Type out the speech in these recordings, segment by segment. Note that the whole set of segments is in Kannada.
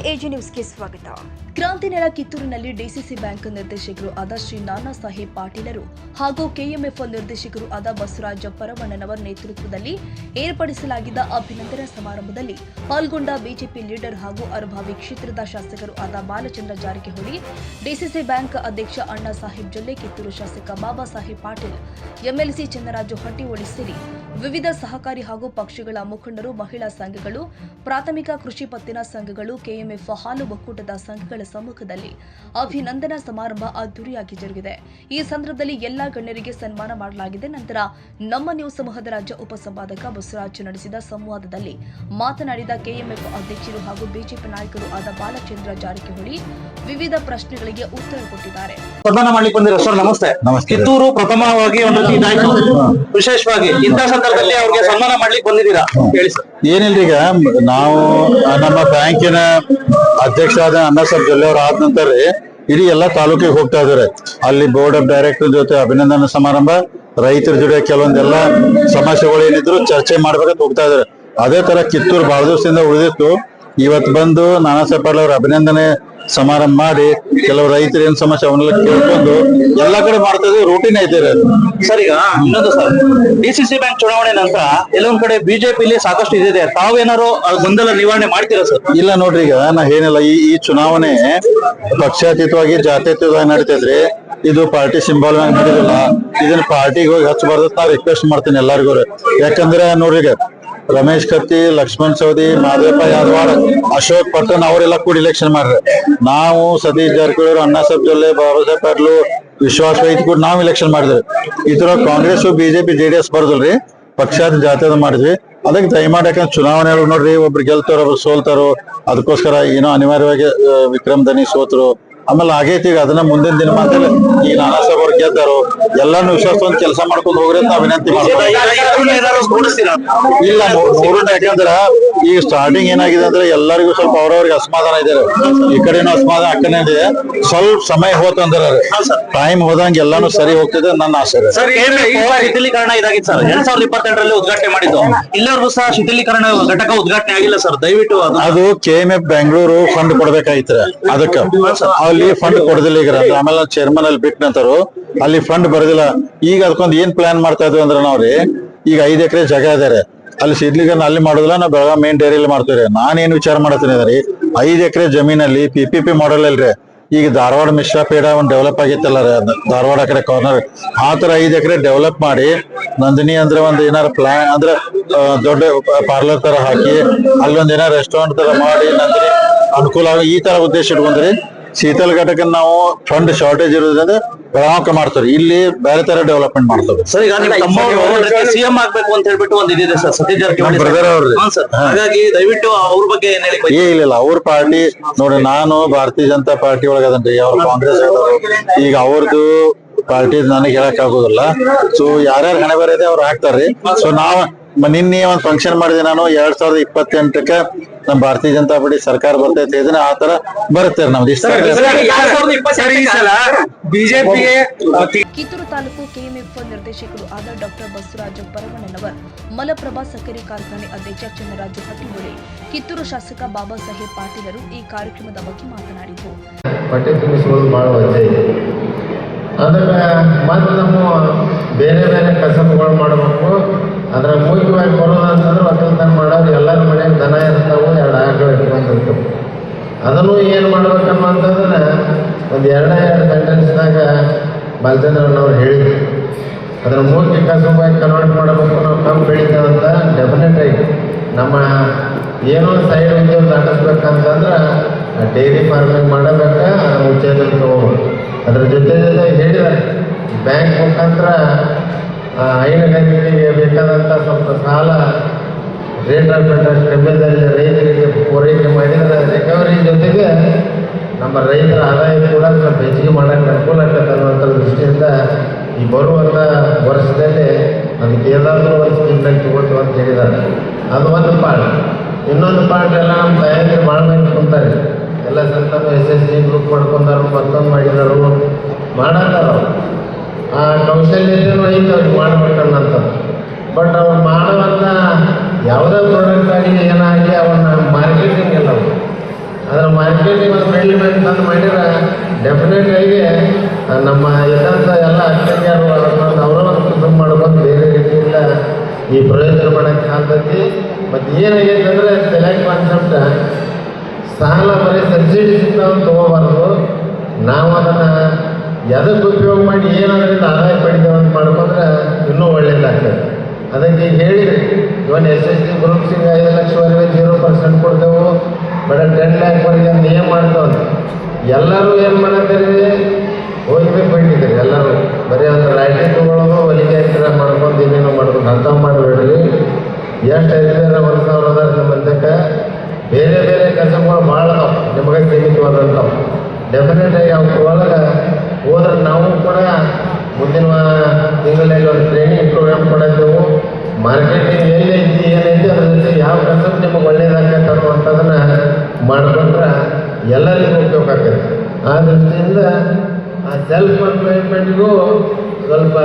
ಎಜಿ ನ್ಯೂಸ್ಗೆ ಸ್ವಾಗತ. ಕ್ರಾಂತಿನಗರ ಕಿತ್ತೂರಿನಲ್ಲಿ ಡಿಸಿಸಿ ಬ್ಯಾಂಕ್ ನಿರ್ದೇಶಕರು ಆದ ಶ್ರೀ ನಾನಾ ಸಾಹೇಬ್ ಪಾಟೀಲರು ಹಾಗೂ ಕೆಎಂಎಫ್ ನಿರ್ದೇಶಕರು ಆದ ಬಸವರಾಜ ಪರಮಣ್ಣನವರ ನೇತೃತ್ವದಲ್ಲಿ ಏರ್ಪಡಿಸಲಾಗಿದ್ದ ಅಭಿನಂದನಾ ಸಮಾರಂಭದಲ್ಲಿ ಪಾಲ್ಗೊಂಡ ಬಿಜೆಪಿ ಲೀಡರ್ ಹಾಗೂ ಅರಭಾವಿ ಕ್ಷೇತ್ರದ ಶಾಸಕರು ಆದ ಬಾಲಚಂದ್ರ ಜಾರಕಿಹೊಳಿ, ಡಿಸಿಸಿ ಬ್ಯಾಂಕ್ ಅಧ್ಯಕ್ಷ ಅಣ್ಣಾ ಸಾಹೇಬ್ ಜೊಲ್ಲೆ, ಕಿತ್ತೂರು ಶಾಸಕ ಬಾಬಾ ಸಾಹೇಬ್ ಪಾಟೀಲ್, ಎಂಎಲ್ಸಿ ಚನ್ನರಾಜು ಹಟ್ಟಿಹೊಳಿ ಸೇರಿ ವಿವಿಧ ಸಹಕಾರಿ ಹಾಗೂ ಪಕ್ಷಗಳ ಮುಖಂಡರು, ಮಹಿಳಾ ಸಂಘಗಳು, ಪ್ರಾಥಮಿಕ ಕೃಷಿ ಪತ್ತಿನ ಸಂಘಗಳು, ಕೆಎಂಎಫ್ ಹಾಲು ಒಕ್ಕೂಟದ ಸಂಘಗಳ ಸಮ್ಮುಖದಲ್ಲಿ ಅಭಿನಂದನಾ ಸಮಾರಂಭ ಅದ್ದೂರಿಯಾಗಿ ಜರುಗಿದೆ. ಈ ಸಂದರ್ಭದಲ್ಲಿ ಎಲ್ಲಾ ಗಣ್ಯರಿಗೆ ಸನ್ಮಾನ ಮಾಡಲಾಗಿದೆ. ನಂತರ ನಮ್ಮ ನ್ಯೂಸ್ ಸಮೂಹದ ರಾಜ್ಯ ಉಪಸಂಪಾದಕ ಬಸವರಾಜ್ ನಡೆಸಿದ ಸಂವಾದದಲ್ಲಿ ಮಾತನಾಡಿದ ಕೆಎಂಎಫ್ ಅಧ್ಯಕ್ಷರು ಹಾಗೂ ಬಿಜೆಪಿ ನಾಯಕರು ಆದ ಬಾಲಚಂದ್ರ ಜಾರಕಿಹೊಳಿ ವಿವಿಧ ಪ್ರಶ್ನೆಗಳಿಗೆ ಉತ್ತರ ಕೊಟ್ಟಿದ್ದಾರೆ. ಸನ್ಮಾನ ಮಾಡ್ಲಿಕ್ಕೆ ಬಂದಿರೋ ಸರ್, ನಮಸ್ತೆ. ಕಿತ್ತೂರು ಪ್ರಥಮವಾಗಿ ಒಂದು ರೀತಿ ಇದಾಯ್ತು, ವಿಶೇಷವಾಗಿ ಇಂಥ ಸಂದರ್ಭದಲ್ಲಿ ಅವ್ರಿಗೆ ಸನ್ಮಾನ ಮಾಡ್ಲಿಕ್ಕೆ ಬಂದಿದ್ದೀರಾ, ಹೇಳಿ ಸರ್. ಏನಿಲ್ರಿ, ಈಗ ನಾವು ನಮ್ಮ ಬ್ಯಾಂಕಿನ ಅಧ್ಯಕ್ಷರಾದ ಅಣ್ಣಾ ಸಾಹೇಬ್ ಜೊಲ್ಲೆ ಅವ್ರು ಆದ ನಂತರ ಇಡೀ ಎಲ್ಲಾ ತಾಲೂಕಿಗೆ ಹೋಗ್ತಾ ಇದಾರೆ. ಅಲ್ಲಿ ಬೋರ್ಡ್ ಆಫ್ ಡೈರೆಕ್ಟರ್ ಜೊತೆ ಅಭಿನಂದನಾ ಸಮಾರಂಭ, ರೈತರ ಜೊತೆ ಕೆಲವೊಂದೆಲ್ಲ ಸಮಸ್ಯೆಗಳು ಏನಿದ್ರು ಚರ್ಚೆ ಮಾಡ್ಬೇಕಂತ ಹೋಗ್ತಾ ಇದಾರೆ. ಅದೇ ತರ ಕಿತ್ತೂರು ಬಹಳ ದಿವಸದಿಂದ ಉಳಿದಿತ್ತು. ಇವತ್ತು ಬಂದು ನಾನಾ ಸಾಹೇಬ್ ಪಾಟೀಲ್ ಅವ್ರ ಅಭಿನಂದನೆ ಸಮಾರಂಭ ಮಾಡಿ ಕೆಲವು ರೈತರು ಏನ್ ಸಮಸ್ಯೆ ಅವನ್ನೆಲ್ಲ ಕೇಳ್ಕೊಂಡು ಎಲ್ಲಾ ಕಡೆ ಮಾಡ್ತಾ ಇದ್ವಿ, ರೂಟೀನ್ ಐತೆ ಸರ್. ಈಗ ಇನ್ನೊಂದು ಸರ್, ಡಿಸಿಸಿ ಬ್ಯಾಂಕ್ ಚುನಾವಣೆ ನಂತರ ಎಲ್ಲೊಂದ್ ಕಡೆ ಬಿಜೆಪಿಲಿ ಸಾಕಷ್ಟು ಇದಿದೆ, ತಾವೇನಾರು ಗೊಂದಲ ನಿವಾರಣೆ ಮಾಡ್ತೀರಾ ಸರ್? ಇಲ್ಲ ನೋಡ್ರಿ, ಈಗ ನಾ ಏನಿಲ್ಲ, ಈ ಚುನಾವಣೆ ಪಕ್ಷಾತೀತವಾಗಿ ಜಾತ್ಯತೀತವಾಗಿ ನಡೀತೈತ್ರಿ. ಇದು ಪಾರ್ಟಿ ಸಿಂಬಲ್ ನಡೀದಿಲ್ಲ. ಇದನ್ನ ಪಾರ್ಟಿಗೆ ಹೋಗಿ ಹಚ್ಚಬಾರ್ದು ನಾ ರಿಕ್ವೆಸ್ಟ್ ಮಾಡ್ತೀನಿ ಎಲ್ಲಾರ್ಗು. ಯಾಕಂದ್ರೆ ನೋಡ್ರಿ, ಈಗ ರಮೇಶ್ ಕತ್ತಿ, ಲಕ್ಷ್ಮಣ್ ಸವದಿ, ಮಾದೇವಪ್ಪ ಯಾದವಾಡ, ಅಶೋಕ್ ಪಟ್ಟಣ್ ಅವರೆಲ್ಲ ಕೂಡ ಇಲೆಕ್ಷನ್ ಮಾಡ್ರಿ. ನಾವು ಸತೀಶ್ ಜಾರಕಿಹೊಳಿ, ಅಣ್ಣಾ ಸಾಹೇಬ್ ಜೊಲ್ಲೆ, ಬಾಬಾ ಸಾಹೇಬ್ ಪಾಟೀಲ್, ವಿಶ್ವಾಸ್ ವೈದ್ ಕೂಡ ನಾವು ಇಲೆಕ್ಷನ್ ಮಾಡಿದ್ವಿ. ಇದ್ರ ಕಾಂಗ್ರೆಸ್, ಬಿಜೆಪಿ, ಜೆಡಿಎಸ್ ಬರ್ದಲ್ರಿ, ಪಕ್ಷಾತ ಜಾತ್ಯದ ಮಾಡಿದ್ವಿ. ಅದಕ್ಕೆ ದಯಮಾಡಿ, ಯಾಕಂದ್ರೆ ಚುನಾವಣೆ ನೋಡ್ರಿ, ಒಬ್ರು ಗೆಲ್ತಾರೋ ಒಬ್ರು ಸೋಲ್ತಾರೋ, ಅದಕ್ಕೋಸ್ಕರ ಏನೋ ಅನಿವಾರ್ಯವಾಗಿ ವಿಕ್ರಮ್ ದನಿ ಸೋತರು. ಆಮೇಲೆ ಆಗೈತಿ, ಈಗ ಅದನ್ನ ಮುಂದಿನ ದಿನ ಮಾತಲ್ಲಿ ಈಗ ನಾನಾ ಸಾಹೇಬ್ ಅವ್ರು ಗೆದ್ದಾರು, ಎಲ್ಲಾನು ವಿಶ್ವಾಸ ಒಂದು ಕೆಲಸ ಮಾಡ್ಕೊಂಡು ಹೋಗ್ರಿ ಅಂತ ವಿನಂತಿ ಮಾಡ್ತಾರೆ. ಇಲ್ಲ ನೋಡೋಣ, ಯಾಕಂದ್ರ ಈಗ ಸ್ಟಾರ್ಟಿಂಗ್ ಏನಾಗಿದೆ ಅಂದ್ರೆ ಎಲ್ಲರಿಗೂ ಸ್ವಲ್ಪ ಅವ್ರವ್ರಿಗೆ ಅಸಮಾಧಾನ ಇದಾರೆ. ಈ ಕಡೆನೂ ಅಸಮಾಧಾನ, ಆ ಕಡೆ ಇದೆ. ಸ್ವಲ್ಪ ಸಮಯ ಹೋತಂದ್ರ ಟೈಮ್ ಹೋದಂಗೆ ಎಲ್ಲಾನು ಸರಿ ಹೋಗ್ತಿದೆ ನನ್ನ ಆಸೆ. ಶಿಥಿಲೀಕರಣ ಇದಾಗಿತ್ತು ಸರ್, 2022ರಲ್ಲಿ ಉದ್ಘಾಟನೆ ಮಾಡಿದ್ದು. ಇಲ್ಲಿವರೆಗೂ ಸಹ ಶಿಥಿಲೀಕರಣ ಘಟಕ ಉದ್ಘಾಟನೆ ಆಗಿಲ್ಲ ಸರ್. ದಯವಿಟ್ಟು ಅದು ಕೆಎಂಎಫ್ ಬೆಂಗಳೂರು ಫಂಡ್ ಕೊಡ್ಬೇಕಾಯ್ತು, ಅದಕ್ಕೆ ಅಲ್ಲಿ ಫಂಡ್ ಕೊಡದಿಲ್ಲ. ಈಗ ಆಮೇಲೆ ಚೇರ್ಮನ್ ಅಲ್ಲಿ ಬಿಟ್ಟ ನಂತರ ಅಲ್ಲಿ ಫಂಡ್ ಬರೋದಿಲ್ಲ. ಈಗ ಅದಕ್ಕೊಂದು ಏನ್ ಪ್ಲಾನ್ ಮಾಡ್ತಾ ಇದ್ವಿ ಅಂದ್ರೆ ನಾವ್ರಿ, ಈಗ 5 ಎಕರೆ ಜಾಗ ಇದಾರೆ, ಅಲ್ಲಿ ಶಿಥಿಲೀಕರಣ ಅಲ್ಲಿ ಮಾಡೋದಿಲ್ಲ, ನಾವು ಬೆಳಗಾವಿ ಮೇನ್ ಡೈರಿಯಲ್ಲಿ ಮಾಡ್ತೀವಿ. ನಾನೇನ್ ವಿಚಾರ ಮಾಡತ್ತೀನಿ ಅಂದ್ರೆ, 5 ಎಕರೆ ಜಮೀನಲ್ಲಿ PPP ಮಾಡಲ್ ಅಲ್ರಿ. ಈಗ ಧಾರವಾಡ ಮಿಶ್ರಾಪೇಡ ಒಂದು ಡೆವಲಪ್ ಆಗಿತ್ತಲ್ಲ, ಧಾರವಾಡ ಕಡೆ ಕಾರ್ನರ್, ಆ ತರ 5 ಎಕರೆ ಡೆವಲಪ್ ಮಾಡಿ ನಂದಿನಿ ಅಂದ್ರೆ ಒಂದ್ ಏನಾರ ಪ್ಲಾನ್ ಅಂದ್ರೆ ದೊಡ್ಡ ಪಾರ್ಲರ್ ತರ ಹಾಕಿ ಅಲ್ಲೊಂದ್ ಏನಾರ ರೆಸ್ಟೋರೆಂಟ್ ತರ ಮಾಡಿ ನಂದಿನಿ ಅನುಕೂಲ ಆಗ ಈ ತರ ಉದ್ದೇಶ ಇಟ್ಕೊಂಡ್ರಿ. ಶೀತಲ್ ಘಟಕ ನಾವು ಫಂಡ್ ಶಾರ್ಟೇಜ್ ಇರೋದ್ರಿಂದ ಬೆಳಗಾವಿ ಮಾಡ್ತಾರೆ, ಇಲ್ಲಿ ಬೇರೆ ತರ ಡೆವಲಪ್ಮೆಂಟ್ ಮಾಡ್ತಾರೆ. ಸರ್, ಈಗ ಸಿಎಂ ಆಗ್ಬೇಕು ಅಂತ ಹೇಳ್ಬಿಟ್ಟು ಒಂದ್ ಇದಿದೆ ಸರ್, ಸತೀಶ್ ಜಾರಕಿಹೊಳಿ ಬ್ರದರ್ ಅವ್ರದ್ದು. ಹಾಗಾಗಿ ದಯವಿಟ್ಟು ಅವ್ರ ಬಗ್ಗೆ ಏನ್ ಹೇಳಿ? ಇಲ್ಲ, ಅವ್ರ ಪಾರ್ಟಿ ನೋಡಿ, ನಾನು ಭಾರತೀಯ ಜನತಾ ಪಾರ್ಟಿ ಒಳಗದನ್ರಿ, ಅವ್ರ ಕಾಂಗ್ರೆಸ್ ಈಗ ಅವ್ರದ್ದು ಪಾರ್ಟಿ ನನಗೆ ಹೇಳಕ್ ಆಗೋದಿಲ್ಲ. ಸೊ ಯಾರ್ಯಾರು ಹಣೆ ಬರದೆ ಅವ್ರು ಹಾಕ್ತಾರ್ರಿ. ಸೊ ನಾವ್ ನಿನ್ನೆ ಒಂದ್ ಫಂಕ್ಷನ್ ಮಾಡಿದೆ ನಾನು, 2028ಕ್ಕೆ ನಮ್ ಭಾರತೀಯ ಜನತಾ ಪಾರ್ಟಿ ಸರ್ಕಾರ ಬರ್ತೈತೆ, ಇದನ್ನ ಆ ತರ ಬರುತ್ತೆ ನಮ್ದು. ಕಿತ್ತೂರು ತಾಲೂಕು ಕೆಎಂಎಫ್ ನಿರ್ದೇಶಕರು ಆದ ಡಾಕ್ಟರ್ ಬಸವರಾಜ ಪರಮಣ್ಣನವರ್, ಮಲಪ್ರಭಾ ಸಕ್ಕರೆ ಕಾರ್ಖಾನೆ ಅಧ್ಯಕ್ಷ ಚನ್ನರಾಜು ಹಟ್ಟಿಹೊಳಿ, ಕಿತ್ತೂರು ಶಾಸಕ ಬಾಬಾ ಸಾಹೇಬ್ ಪಾಟೀಲರು ಈ ಕಾರ್ಯಕ್ರಮದ ಬಗ್ಗೆ ಮಾತನಾಡಿದರು. ಅದಕ್ಕೆ ಮತ್ತು ನಮ್ಮ ಬೇರೆ ಬೇರೆ ಕಸಬುಗಳು ಮಾಡಬೇಕು. ಅದರ ಮುಖ್ಯವಾಗಿ ಬರೋದಂತಂದ್ರೆ ಒಕ್ಕಲ್ತನ ಮಾಡೋರು ಎಲ್ಲರ ಮನೆಗೆ ದನ ಇರ್ತಾವೆ, 2 ಆಕಳು ಇಟ್ಕೊಂಡಿರ್ತಾವೆ. ಅದನ್ನು ಏನು ಮಾಡ್ಬೇಕನ್ನೋಂತಂದ್ರೆ ಒಂದು 2 ಸೆಂಟೆನ್ಸ್ನಾಗ ಬಾಲಚಂದ್ರಣ್ಣವ್ರು ಹೇಳಿದ್ರು. ಅದರ ಮುಖ್ಯ ಕಸಬಾಗಿ ಕನ್ವರ್ಟ್ ಮಾಡಬೇಕು. ನಾವು ಕಮ್ಮಿ ಬೆಳಿತೇವಂತ ಡೆಫಿನೆಟ್ ಆಗಿ ನಮ್ಮ ಏನೋ ಸೈಡ್ ಉದ್ಯೋಗ ದಾಟಿಸ್ಬೇಕಂತಂದ್ರೆ ಡೈರಿ ಫಾರ್ಮಿಂಗ್ ಮಾಡಬೇಕು, ಅದರ ಉಚ್ಚೇತನ ತಗೋಬೇಕು. ಅದರ ಜೊತೆ ಹೇಳಿದ್ದಾರೆ, ಬ್ಯಾಂಕ್ ಮುಖಾಂತರ ಹೈನುಗಾರಿಕೆಗೆ ಬೇಕಾದಂಥ ಸ್ವಲ್ಪ ಸಾಲ ರೇಟ್ ಆಫ್ ಇಂಟ್ರೆಸ್ಟ್ ಕಮ್ಮಿದಲ್ಲಿ ರೈತರಿಗೆ ಪೂರೈಕೆ ಮಾಡಿದರೆ ರಿಕವರಿ ಜೊತೆಗೆ ನಮ್ಮ ರೈತರ ಆದಾಯ ಕೂಡ ಸ್ವಲ್ಪ ಹೆಚ್ಚಿಗೆ ಮಾಡೋಕ್ಕೆ ಅನುಕೂಲ ಆಗ್ತದೆ ಅನ್ನುವಂಥ ದೃಷ್ಟಿಯಿಂದ ಈ ಬರುವಂಥ ವರ್ಷದಲ್ಲಿ ಅದಕ್ಕೆ ಏನಾದರೂ ಒಂದು ಸ್ಕೀಮ್ನಾಗ ತಗೊಳ್ತು ಅಂತ ಹೇಳಿದ್ದಾರೆ. ಅದು ಒಂದು ಪಾರ್ಟ್. ಇನ್ನೊಂದು ಪಾರ್ಟ್ ಎಲ್ಲ ನಮ್ಮ ತಯಾರಿ ಮಾಡಬೇಕು ಅಂತಾರೆ. ಎಲ್ಲ ಸಂತಾನು SSG ಗ್ರೂಪ್ ಮಾಡ್ಕೊಂಡಾರು, ಮತ್ತೊಂದು ಮಾಡಿದರು, ಮಾಡತ್ತಾರ. ಆ ಕೌಶಲ್ಯತೆಯೂ ಐತೆ ಅವ್ರಿಗೆ ಮಾಡ್ಬೇಕನ್ನಂತ. ಬಟ್ ಅವ್ರು ಮಾಡುವಂಥ ಯಾವುದೇ ಪ್ರಾಡಕ್ಟ್ ಆಗಿ ಏನಾಗಿ ಅವನ್ನ ಮಾರ್ಕೆಟಿಂಗ್ ಎಲ್ಲ ಅದರ ಮಾರ್ಕೆಟಿಂಗ್ ಒಂದು ಬೆಳಿಬೇಕು ಅಂತ ಮಾಡಿದ್ರೆ ಡೆಫಿನೆಟ್ ಆಗಿ ನಮ್ಮ ಇದಂತ ಎಲ್ಲ ಅಕ್ಕಂಗ್ಯಾರು ಅವರನ್ನು ಕುಟುಂಬ ಮಾಡ್ಕೊಂಡು ಬೇರೆ ರೀತಿಯಿಂದ ಈ ಪ್ರಯೋಜನ ಮಾಡೋಕ್ಕೆ ಆಗ್ತೈತಿ. ಮತ್ತು ಏನಾಗೈತೆ ಅಂದರೆ ತಲೆಯಾಗಿ ಕಾನ್ಸೆಪ್ಟ್ ಸಾಲ ಬರೀ ಸಬ್ಸಿಡಿ ಸಿಗ್ತಾವಂತ ತೊಗೋಬಾರ್ದು, ನಾವು ಅದನ್ನು ಎದಕ್ಕೆ ಉಪಯೋಗ ಮಾಡಿ ಏನಾದ್ರಿಂದ ಆದಾಯ ಪಡಿತೇವೆ ಅಂತ ಮಾಡ್ಕೊಂಡ್ರೆ ಇನ್ನೂ ಒಳ್ಳೇದಾಗ್ತದೆ. ಅದಕ್ಕೆ ಈಗ ಹೇಳಿದ್ರಿ ಇವನ್ SSG ಗ್ರೂಪ್ಸಿಗೆ 5 ಲಕ್ಷವರೆಗೆ 0% ಕೊಡ್ತೇವೆ, ಬಟ್ 10 ಲ್ಯಾಕ್ವರೆಗೆ ಅಂತ ಏನು ಮಾಡ್ತಾವಂತ ಎಲ್ಲರೂ ಏನು ಮಾಡತ್ತೀರಿ ಹೋಗ್ಬೇಕು ಬಿಟ್ಟಿದ್ದೀರಿ. ಎಲ್ಲರೂ ಬರೀ ಒಂದು ರಾಯ್ಟಿ ತೊಗೊಳೋದು ಹೊಲಿಗೆ ಹಾಕಿರ ಮಾಡ್ಕೊಂಡು ಏನೇನೋ ಮಾಡ್ಕೊಂಡು ಅಂತ ಮಾಡಬೇಡ್ರಿ. ಎಷ್ಟು 5,000 1,000 ಅದಾರ ನಮ್ಮ ಮಂದಕ್ಕೆ ಬೇರೆ ಬೇರೆ ಕೆಲಸಗಳು ಭಾಳ ನಿಮಗೆ ಸೀಮಿತವಾದಂಥವು. ಡೆಫಿನೆಟಾಗಿ ಅವ್ರ ಒಳಗೆ ಹೋದ್ರೆ ನಾವು ಕೂಡ ಮುಂದಿನ ತಿಂಗಳಲ್ಲಿ ಒಂದು ಟ್ರೈನಿಂಗ್ ಪ್ರೋಗ್ರಾಮ್ ಕೊಡೋದೆವು. ಮಾರ್ಕೆಟಿಂಗ್ ಎಲ್ಲಿ ಐತಿ ಏನೈತಿ ಅದ್ರ ಜೊತೆ ಯಾವ ಕೆಲಸ ನಿಮಗೆ ಒಳ್ಳೇದಾಗತ್ತೆ ಅನ್ನುವಂಥದ್ದನ್ನು ಮಾಡಿಕೊಂಡ್ರೆ ಎಲ್ಲರಿಗೂ ಉಪಯೋಗ ಆಗ್ತದೆ. ಆ ದೃಷ್ಟಿಯಿಂದ ಆ ಸೆಲ್ಫ್ ಎಂಪ್ಲಾಯ್ಮೆಂಟ್ಗೂ ಸ್ವಲ್ಪ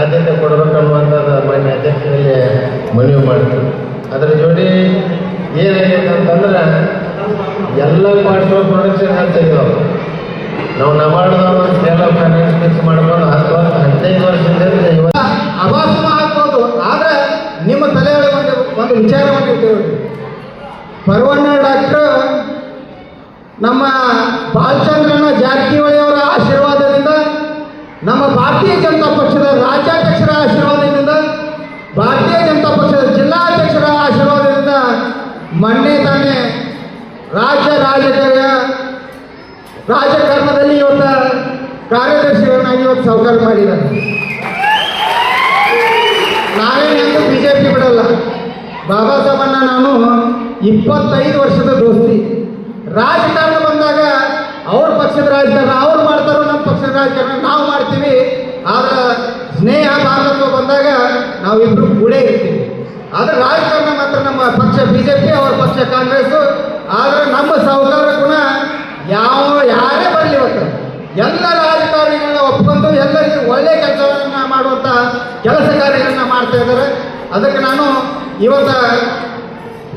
ಆದ್ಯತೆ ಕೊಡಬೇಕನ್ನುವಂಥದ್ದು ಮಾನ್ಯ ಅಧ್ಯಕ್ಷರಲ್ಲಿ ಮನವಿ ಮಾಡ್ತೀವಿ. ಅದರ ಜೋಡಿ ಏನಾಗೈತೆ ಅಂತಂದ್ರೆ ಎಲ್ಲ ಪಾರ್ಟ್ಸ್ ಆಫ್ ಪ್ರೊಡಕ್ಷನ್ ಹೆಚ್ಚಾಗಿದ್ದಾವೆ. ನಾವು ನವಾರ್ಡ್ದವ್ರು ಒಂದು ಸ್ಕೇಲ್ ಆಫ್ ಫೈನಾನ್ಸ್ ಮಿಕ್ಸ್ ಮಾಡ್ಕೊಂಡು 10 ವರ್ಷ 15 ವರ್ಷದಿಂದ ಇವತ್ತು ಅಭಾಸನ ಹಾಕ್ಬೋದು. ಆದರೆ ನಿಮ್ಮ ತಲೆಯೊಳಗೆ ಒಂದು ವಿಚಾರವನ್ನು ಇಟ್ಟೇವೆ. ಪರವಣ್ಣ ಡಾಕ್ಟರ್ ನಮ್ಮ ಬಾಲಚಂದ್ರನ ಜಾರಕಿಹೊಳಿ ಅವರ ಆಶೀರ್ವಾದದಿಂದ, ನಮ್ಮ ಭಾರತೀಯ ಜನತಾ ಪಕ್ಷದ ರಾಜ್ಯಾಧ್ಯಕ್ಷರ ಆಶೀರ್ವಾದದಿಂದ, ಭಾರತೀಯ ಜನತಾ ಪಕ್ಷದ ಜಿಲ್ಲಾಧ್ಯಕ್ಷರ ಆಶೀರ್ವಾದದಿಂದ ಮೊನ್ನೆ ತಾನೇ ರಾಜಕಾರಣದಲ್ಲಿ ಇವತ್ತು ಕಾರ್ಯದರ್ಶಿಗಳನ್ನಾಗಿ ಇವತ್ತು ಸಹಕಾರ ಮಾಡಿದ್ದಾರೆ. ನಾವೇನೆಂದು BJP ಬಿಡಲ್ಲ. ಬಾಬಾ ಸಾಹೇಬನ್ನ ನಾನು 25 ವರ್ಷದ ದೋಸ್ತಿ. ರಾಜಕಾರಣ ಬಂದಾಗ ಅವ್ರ ಪಕ್ಷದ ರಾಜಕಾರಣ ಅವ್ರು ಮಾಡ್ತಾರೋ, ನಮ್ಮ ಪಕ್ಷದ ರಾಜಕಾರಣ ನಾವು ಮಾಡ್ತೀವಿ. ಆದ್ರೆ ಸ್ನೇಹ ಬಾಂಧವ್ಯ ಬಂದಾಗ ನಾವಿಬ್ಬರು ಕೂಡೇ ಇರ್ತೀವಿ. ಆದರೆ ರಾಜಕಾರಣ ಮಾತ್ರ ನಮ್ಮ ಪಕ್ಷ BJP, ಅವ್ರ ಪಕ್ಷ ಕಾಂಗ್ರೆಸ್ಸು. ಆದರೆ ನಮ್ಮ ಸಹಕಾರ ಗುಣ ಯಾರೇ ಬರಲಿ ಇವತ್ತು ಎಲ್ಲ ರಾಜಕಾರಣಿಗಳನ್ನ ಒಪ್ಕೊಂಡು ಎಲ್ಲರಿಗೂ ಒಳ್ಳೆಯ ಕೆಲಸವನ್ನು ಮಾಡುವಂಥ ಕೆಲಸ ಕಾರ್ಯಗಳನ್ನ ಮಾಡ್ತಾ ಇದ್ದಾರೆ. ಅದಕ್ಕೆ ನಾನು ಇವತ್ತು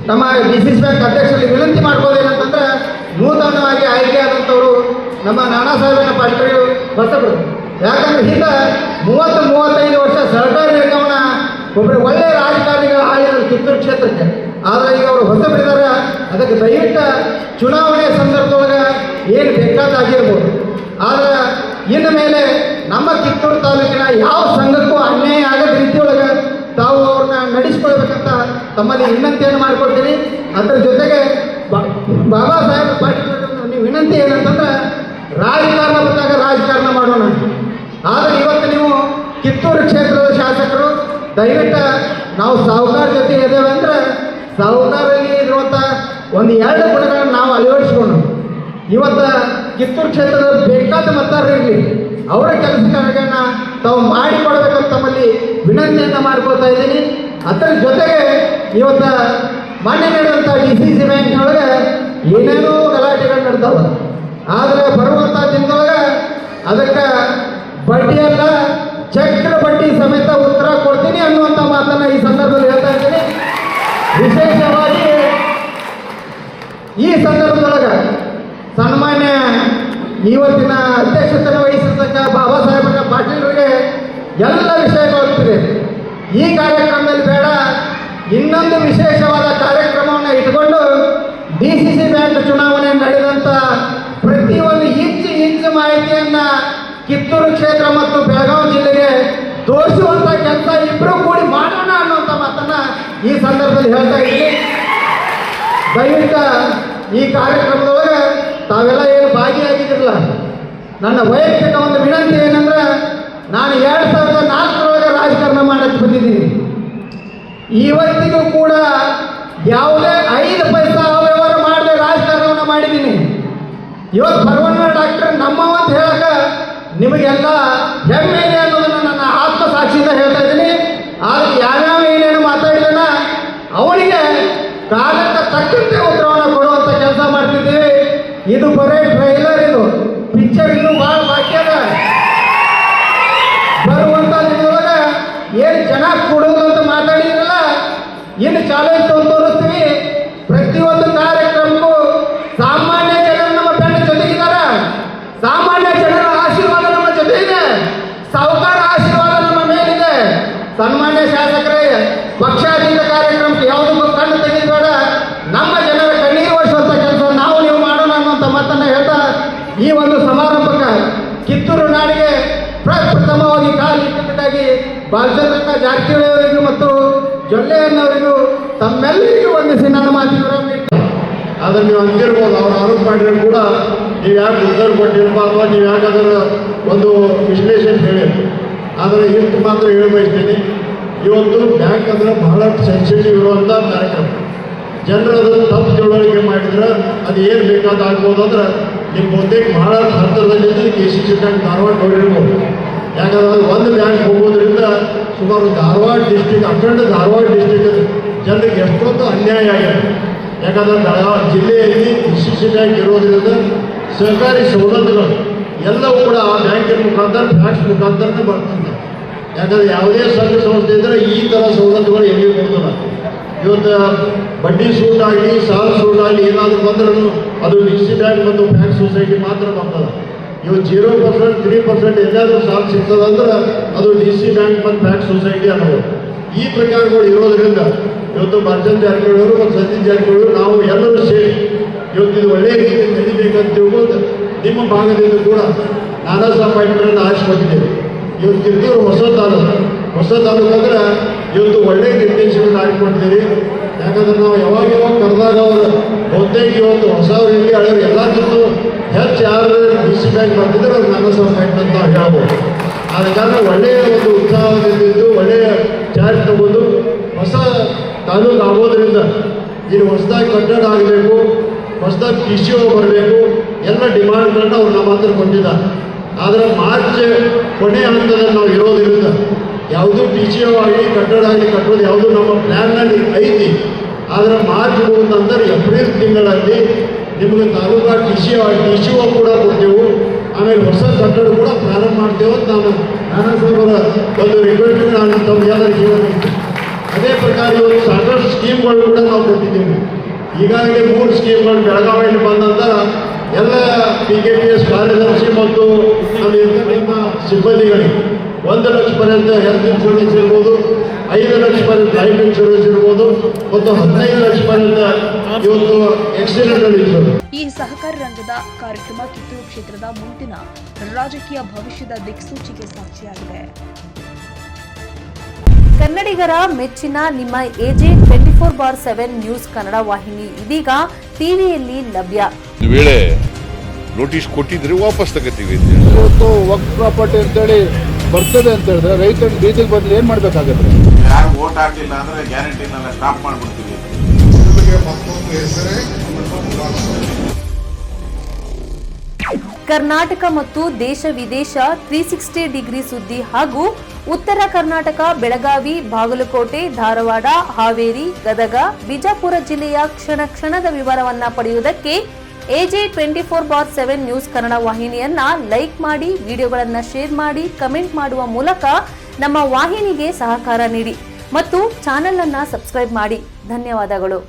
ನಮ್ಮ DCC ಬ್ಯಾಂಕ್ ಅಧ್ಯಕ್ಷರಲ್ಲಿ ವಿನಂತಿ ಮಾಡ್ಬೋದೇನಂತಂದ್ರೆ, ನೂತನವಾಗಿ ಆಯ್ಕೆಯಾದಂಥವರು ನಮ್ಮ ನಾನಾ ಸಾಹೇಬನ ಪಾಟೀಲ್ ಹೊಸಬರು. ಯಾಕಂದ್ರೆ ಹಿಂದೆ 30-35 ವರ್ಷ ಸರ್ಕಾರಿ ರಂಗವನ್ನ ಒಬ್ಬರು ಒಳ್ಳೆಯ ರಾಜಕಾರಣಿಗಳು ಆಗಿದ್ದಾರೆ ಕಿತ್ತೂರು ಕ್ಷೇತ್ರಕ್ಕೆ. ಆದರೆ ಈಗ ಅವರು ಹೊಸಬರಿದ್ದಾರೆ. ಅದಕ್ಕೆ ದಯವಿಟ್ಟು ಚುನಾವಣೆ ಸಂದರ್ಭದೊಳಗೆ ಏನು ಬೇಕಾದಾಗಿರ್ಬೋದು. ಆದರೆ ಇನ್ನು ಮೇಲೆ ನಮ್ಮ ಕಿತ್ತೂರು ತಾಲೂಕಿನ ಯಾವ ಸಂಘಕ್ಕೂ ಅನ್ಯಾಯ ಆಗದ ರೀತಿಯೊಳಗೆ ತಾವು ಅವ್ರನ್ನ ನಡೆಸ್ಕೊಳ್ಬೇಕಂತ ತಮ್ಮಲ್ಲಿ ವಿನಂತಿಯನ್ನು ಮಾಡಿಕೊಡ್ತೀನಿ. ಅದರ ಜೊತೆಗೆ ಬಾಬಾ ಸಾಹೇಬ್ ಪಾಟೀಲ್ ನೀವು ವಿನಂತಿ ಏನಂತಂದ್ರೆ, ರಾಜಕಾರಣ ಬಂದಾಗ ರಾಜಕಾರಣ ಮಾಡೋಣ. ಆದರೆ ಇವತ್ತು ನೀವು ಕಿತ್ತೂರು ಕ್ಷೇತ್ರದ ಶಾಸಕರು ದಯವಿಟ್ಟು ನಾವು ಸಾಹುಕಾರ ಜೊತೆ ಇದ್ದೇವೆ ಅಂದರೆ ಸಾಹುಕಾರಲ್ಲಿ ಇರುವಂಥ 1-2 ಗುಣಗಳನ್ನು ನಾವು ಅಳವಡಿಸ್ಕೊಂಡು ಇವತ್ತು ಕಿತ್ತೂರು ಕ್ಷೇತ್ರದ ಬೇಕಾದ ಮತದಾರರಿರಲಿ ಅವರ ಕೆಲಸ ಕಾರ್ಯಗಳನ್ನ ತಾವು ಮಾಡಿಕೊಡ್ಬೇಕಂತ ತಮ್ಮಲ್ಲಿ ವಿನಂತಿಯನ್ನು ಮಾಡ್ಕೊಳ್ತಾ ಇದ್ದೀನಿ. ಅದರ ಜೊತೆಗೆ ಇವತ್ತು ಮೊನ್ನೆ ನಡೆದಂಥ DCC ಬ್ಯಾಂಕ್ನೊಳಗೆ ಏನೇನೋ ಗಲಾಟೆಗಳು ನಡೆದವು. ಆದರೆ ಬರುವಂಥ ದಿನದೊಳಗೆ ಅದಕ್ಕೆ ಬಡ್ಡಿಯಲ್ಲ ಚಕ್ರ ಬಡ್ಡಿ ಸಮೇತ ಉತ್ತರ ಕೊಡ್ತೀನಿ ಅನ್ನುವಂಥ ಮಾತನ್ನು ಈ ಸಂದರ್ಭದಲ್ಲಿ ಹೇಳ್ತಾ ಇದ್ದೀನಿ. ವಿಶೇಷವಾಗಿ ಈ ಸಂದರ್ಭದೊಳಗೆ ಸನ್ಮಾನ್ಯ ಇವತ್ತಿನ ಅಧ್ಯಕ್ಷತೆಯನ್ನು ವಹಿಸಿರ್ತಕ್ಕ ಬಾಬಾ ಸಾಹೇಬನ ಪಾಟೀಲರಿಗೆ ಎಲ್ಲ ವಿಷಯಗಳಿದೆ. ಈ ಕಾರ್ಯಕ್ರಮದಲ್ಲಿ ಬೇಡ, ಇನ್ನೊಂದು ವಿಶೇಷವಾದ ಕಾರ್ಯಕ್ರಮವನ್ನು ಇಟ್ಕೊಂಡು DCC ಬ್ಯಾಂಕ್ ಚುನಾವಣೆ ನಡೆದಂಥ ಪ್ರತಿಯೊಂದು ಇಂಚು ಮಾಹಿತಿಯನ್ನು ಕಿತ್ತೂರು ಕ್ಷೇತ್ರ ಮತ್ತು ಬೆಳಗಾವಿ ಜಿಲ್ಲೆಗೆ ತೋರಿಸುವಂಥ ಕೆಲಸ ಇಬ್ಬರು ಕೂಡಿ ಮಾಡೋಣ ಅನ್ನುವಂಥ ಮಾತನ್ನು ಈ ಸಂದರ್ಭದಲ್ಲಿ ಹೇಳ್ತಾ ಇದ್ದೀನಿ. ದಯವಿಟ್ಟು ಈ ಕಾರ್ಯಕ್ರಮದೊಳಗೆ ತಾವೆಲ್ಲ ಏನು ಭಾಗಿಯಾಗಿದ್ದಿರಲ್ಲ, ನನ್ನ ವೈಯಕ್ತಿಕ ಒಂದು ವಿನಂತಿ ಏನಂದ್ರೆ, ನಾನು 2004 ರಾಜಕಾರಣ ಮಾಡಕ್ಕೆ ಬಂದಿದ್ದೀನಿ. ಇವತ್ತಿಗೂ ಕೂಡ ಯಾವುದೇ 5 ಪೈಸಾ ಅವ್ಯವಹಾರ ಮಾಡದೆ ರಾಜಕಾರಣವನ್ನು ಮಾಡಿದ್ದೀನಿ. ಇವತ್ತು ಪರವಣ್ಣ ಡಾಕ್ಟರ್ ನಮ್ಮವಂತ ಹೇಳಕ್ಕೆ ನಿಮಗೆಲ್ಲ ಹೆಮ್ಮೆ ಇದೆ ಅನ್ನೋದನ್ನು ನನ್ನ ಆತ್ಮಸಾಕ್ಷಿಯಿಂದ ಹೇಳ್ತಾ ಇದ್ದೀನಿ. ಆದರೆ ಯಾವ್ಯಾವ ಏನೇನು ಮಾತಾಡಿದಾನ ಅವನಿಗೆ ಕಾಲಕ್ಕೆ ತಕ್ಕಂತೆ ಉತ್ತರವನ್ನು ಕೊಡುವಂಥ ಕೆಲಸ ಮಾಡ್ತಿದ್ದೀವಿ. ಇದು ಬರೀ ಟ್ರೈಲರ್, ಇದು ಪಿಕ್ಚರ್ ಇನ್ನೂ ಭಾಳ ಬಾಕಿ ಅದ. ಬರುವಂಥ ದಿನದೊಳಗೆ ಏನು ಜನ ಕೊಡೋದು ಅಂತ ಮಾತಾಡಿದ್ರಲ್ಲ, ಇನ್ನು ಚಾಲೆಂಜ್ ತೋರಿಸ್ತೀವಿ. ಪ್ರತಿಯೊಂದು ಕಾರ್ಯಕ್ರಮಕ್ಕೂ ಸಾಮಾನ್ಯ ಜನರು ನಮ್ಮ ಬಾಲಚಂದ್ರಪ್ಪ ಜಾರಕಿಹೊಳಿ ಅವರಿಗೂ ಮತ್ತು ಜೊಲ್ಲೆಯನ್ನವರಿಗೂ ತಮ್ಮೆಲ್ಲರಿಗೂ ವಂದಿಸಿ ನನ್ನ ಮಾತಿಗೆ ಅದನ್ನು ನೀವು ಅಂತಿರ್ಬೋದು, ಅವ್ರು ಆರೋಪ ಮಾಡಿದ್ರು ಕೂಡ ನೀವು ಯಾಕೆ ಉತ್ತರ ಕೊಟ್ಟಿರಬಾರ್ದು ಅಥವಾ ನೀವು ಯಾಕೆ ಅದರ ಒಂದು ವಿಶ್ಲೇಷಣೆ ಹೇಳಿ. ಆದರೆ ಇಷ್ಟು ಮಾತ್ರ ಹೇಳಬಯಸ್ತೀನಿ, ಇವತ್ತು ಬ್ಯಾಂಕ್ ಅಂದ್ರೆ ಬಹಳ ಸೆನ್ಸಿಟಿವ್ ಇರುವಂಥ ಕಾರ್ಯಕ್ರಮ. ಜನರು ಅದನ್ನು ತಪ್ಪು ತಿಳುವಳಿಕೆ ಮಾಡಿದ್ರೆ ಅದು ಏನು ಬೇಕಾದ ಆಗ್ಬೋದು ಅಂದ್ರೆ ನಿಮ್ಮ ಬಹುತೇಕ ಬಹಳ ಹತ್ತಿರದಲ್ಲಿದ್ದು KCC ಬ್ಯಾಂಕ್ ಧಾರವಾಡ ನೋಡಿರ್ಬೋದು. ಯಾಕಂದ್ರೆ ಒಂದು ಬ್ಯಾಂಕ್ ಹೋಗೋದ್ರಿಂದ ಸುಮಾರು ಧಾರವಾಡ ಡಿಸ್ಟಿಕ್, ಅಖಂಡ ಧಾರವಾಡ ಡಿಸ್ಟಿಕ್ ಜನರಿಗೆ ಎಷ್ಟೊಂದು ಅನ್ಯಾಯ ಆಗಿದೆ. ಯಾಕಂದ್ರೆ ಬೆಳಗಾವಿ ಜಿಲ್ಲೆಯಲ್ಲಿ KCC ಬ್ಯಾಂಕ್ ಇರೋದ್ರಿಂದ ಸರ್ಕಾರಿ ಸವಲತ್ತುಗಳು ಎಲ್ಲವೂ ಕೂಡ ಆ ಬ್ಯಾಂಕಿನ ಮುಖಾಂತರ ಫ್ಯಾಕ್ಸ್ ಮುಖಾಂತರನೇ ಬರ್ತದೆ. ಯಾಕಂದರೆ ಯಾವುದೇ ಸಂಘ ಸಂಸ್ಥೆ ಇದ್ದರೆ ಈ ಥರ ಸವಲತ್ತುಗಳು ಎಲ್ಲಿಯೂ ಕೊಡ್ತಲ್ಲ. ಇವತ್ತು ಬಡ್ಡಿ ಸೂಟ್ ಆಗಲಿ, ಸಾಲ ಸೂಟ್ ಆಗಲಿ ಏನಾದರೂ ಬಂದ್ರೂ ಅದು DC ಬ್ಯಾಂಕ್ ಮತ್ತು ಫ್ಯಾಕ್ಸ್ ಸೊಸೈಟಿ ಮಾತ್ರ ಬರ್ತದೆ. ಇವತ್ತು 0%, 3% ಎಲ್ಲಾದರೂ ಸಾಲ ಸಿಗ್ತದಂದ್ರೆ ಅದು DC ಬ್ಯಾಂಕ್ ಮತ್ತು ಫ್ಯಾಕ್ಸ್ ಸೊಸೈಟಿ ಅನ್ನೋದು. ಈ ಪ್ರಕಾರಗಳು ಇರೋದ್ರಿಂದ ಇವತ್ತು ಬಾಲಚಂದ್ರ ಜಾರಕಿಹೊಳಿ ಅವರು ಮತ್ತು ಸತೀಶ್ ಜಾರಕಿಹೊಳಿ ನಾವು ಎಲ್ಲರೂ ಸೇರಿ ಇವತ್ತು ಇದು ಒಳ್ಳೆಯ ರೀತಿ ನಡೀಬೇಕಂತ ತಿಳ್ಬೋದು. ನಿಮ್ಮ ಭಾಗದಿಂದ ಕೂಡ ನಾನಾ ಸಾಹೇಬ್ ಪಾಟೀಲರನ್ನು ಆರಿಸಿಕೊಟ್ಟಿದ್ದೇವೆ. ಇವತ್ತು ಕಿತ್ತೂರು ಹೊಸ ತಾಲೂಕು ಅಂದ್ರೆ ಇವತ್ತು ಒಳ್ಳೆಯ ನಿರ್ದೇಶನವನ್ನು ಆರಿಸಿಕೊಟ್ಟಿದ್ದೀವಿ. ಯಾಕಂದ್ರೆ ನಾವು ಯಾವಾಗ ಕರೆದಾಗ ಅವರು ಬಹುತೇಕ ಇವತ್ತು ಹೊಸವರಿಗೆ ಹಳೆಯವರು ಎಲ್ಲಕ್ಕಿಂತ ಹೆಚ್ಚು ಯಾರು DC ಬ್ಯಾಂಕ್ ಬರ್ತಿದ್ರೆ ಅವ್ರು ನಾನಾ ಸಾಹೇಬ್ ಪಾಟೀಲ್ ಅಂತ ಹೇಳ್ಬೋದು. ಆದ ಕಾರಣ ಒಳ್ಳೆಯ ಒಂದು ಉತ್ಸಾಹದಿಂದಿದ್ದು ಒಳ್ಳೆಯ ಚಾರ್ಜ್ ತಗೊಂಡು ಹೊಸ ತಾಲೂಕು ಆಗೋದ್ರಿಂದ ಇಲ್ಲಿ ಹೊಸದಾಗಿ ಕಟ್ಟಡ ಆಗಬೇಕು, ಹೊಸದಾಗಿ PCO ಬರಬೇಕು, ಎಲ್ಲ ಡಿಮಾಂಡ್ಗಳನ್ನ ಅವ್ರು ನಮ್ಮ ಹತ್ರ ಕೊಟ್ಟಿದ್ದಾರೆ. ಆದರೆ ಮಾರ್ಚ್ ಕೊನೆಯ ಹಂತದಲ್ಲಿ ನಾವು ಇರೋದ್ರಿಂದ ಯಾವುದೂ PCO ಆಗಲಿ ಕಟ್ಟಡ ಆಗಲಿ ಕಟ್ಟೋದು ಯಾವುದು ನಮ್ಮ ಪ್ಲ್ಯಾನ್ನಲ್ಲಿ ಐತಿ. ಆದರೆ ಮಾರ್ಚ್ ಮುಗಿದ ನಂತರ ಏಪ್ರಿಲ್ ತಿಂಗಳಲ್ಲಿ ನಿಮಗೆ ತಾಲೂಕಾ TCO ಕೂಡ ಕೊಡ್ತೇವೆ. ಆಮೇಲೆ ಹೊಸ ಕಟ್ಟಡ ಕೂಡ ಪ್ರಾರಂಭ ಮಾಡ್ತೇವೆ ಅಂತ ನಾನಾ ಸಾಹೇಬರ ಒಂದು ರಿಕ್ವೆಸ್ಟ್ ನಾನು ತಮಗೆಲ್ಲ ಜೀವನ. ಅದೇ ಪ್ರಕಾರ ಇವತ್ತು ಸಾಕಷ್ಟು ಸ್ಕೀಮ್ಗಳು ಕೂಡ ನಾವು ಕೊಟ್ಟಿದ್ದೀವಿ. ಈಗಾಗಲೇ 3 ಸ್ಕೀಮ್ಗಳು ಬೆಳಗಾವಿಯಲ್ಲಿ ಬಂದ ನಂತರ ಎಲ್ಲ PKPS ಕಾರ್ಯದರ್ಶಿ ಮತ್ತು ನಮ್ಮ ಸಿಬ್ಬಂದಿಗಳಿಗೆ 1 ಲಕ್ಷ ಪರ್ಯಂತ ಹೆಲ್ತ್ ಇನ್ಶೂರೆನ್ಸ್ ಇರ್ಬೋದು, 5 ಲಕ್ಷ ಪರ್ಯಂತ ಲೈಫ್ ಇನ್ಶೂರೆನ್ಸ್ ಇರ್ಬೋದು ಮತ್ತು 15 ಲಕ್ಷ ಪರ್ಯಂತ ಇವತ್ತು ಆಕ್ಸಿಡೆಂಟಲ್ ಇನ್ಶೂರೆನ್ಸ್. ಈ ಸಹಕಾರ ರಂಗದ ಕಾರ್ಯಕ್ರಮ ಕಿತ್ತೂರು ಕ್ಷೇತ್ರದ ಮುಂದಿನ ರಾಜಕೀಯ ಭವಿಷ್ಯದ ದಿಕ್ಸೂಚಿಗೆ ಸಾಕ್ಷಿಯಾಗಿದೆ. ಕನ್ನಡಿಗರ ಮೆಚ್ಚಿನ ನಿಮ್ಮ AJ 24/7 ನ್ಯೂಸ್ ಕನ್ನಡ ವಾಹಿನಿ ಇದೀಗ ಟಿವಿಯಲ್ಲಿ ಲಭ್ಯ. ವೇಳೆ ನೋಟಿಸ್ ಕೊಟ್ಟಿದ್ರೆ ವಾಪಸ್ ತಗೋತೀವಿ. ಇವತ್ತು ವಕ್ಫ್ ಪ್ರಾಪರ್ಟಿ ಅಂತೇಳಿ ಬರ್ತದೆ ಅಂತ ಹೇಳಿದ್ರೆ ರೈತರು ಬೀದಿಗೆ ಬದಲು ಏನು ಮಾಡಬೇಕಾಗತ್ತೆ? ಯಾರು ವೋಟ್ ಹಾಕಲಿಲ್ಲ ಅಂದ್ರೆ ಗ್ಯಾರಂಟಿನೆಲ್ಲ ಸ್ಟಾಪ್ ಮಾಡ್ಬಿಡ್ತೀವಿ. ಕರ್ನಾಟಕ ಮತ್ತು ದೇಶ ವಿದೇಶ 360 ಡಿಗ್ರಿ ಸುದ್ದಿ ಹಾಗೂ ಉತ್ತರ ಕರ್ನಾಟಕ ಬೆಳಗಾವಿ, ಬಾಗಲಕೋಟೆ, ಧಾರವಾಡ, ಹಾವೇರಿ, ಗದಗ, ಬಿಜಾಪುರ ಜಿಲ್ಲೆಯ ಕ್ಷಣ ಕ್ಷಣದ ವಿವರವನ್ನ ಪಡೆಯುವುದಕ್ಕೆ AJ 24/7 ನ್ಯೂಸ್ ಕನ್ನಡ ವಾಹಿನಿಯನ್ನ ಲೈಕ್ ಮಾಡಿ, ವಿಡಿಯೋಗಳನ್ನ ಶೇರ್ ಮಾಡಿ, ಕಮೆಂಟ್ ಮಾಡುವ ಮೂಲಕ ನಮ್ಮ ವಾಹಿನಿಗೆ ಸಹಕಾರ ನೀಡಿ ಮತ್ತು ಚಾನೆಲ್ ಅನ್ನ ಸಬ್ಸ್ಕ್ರೈಬ್ ಮಾಡಿ. ಧನ್ಯವಾದಗಳು.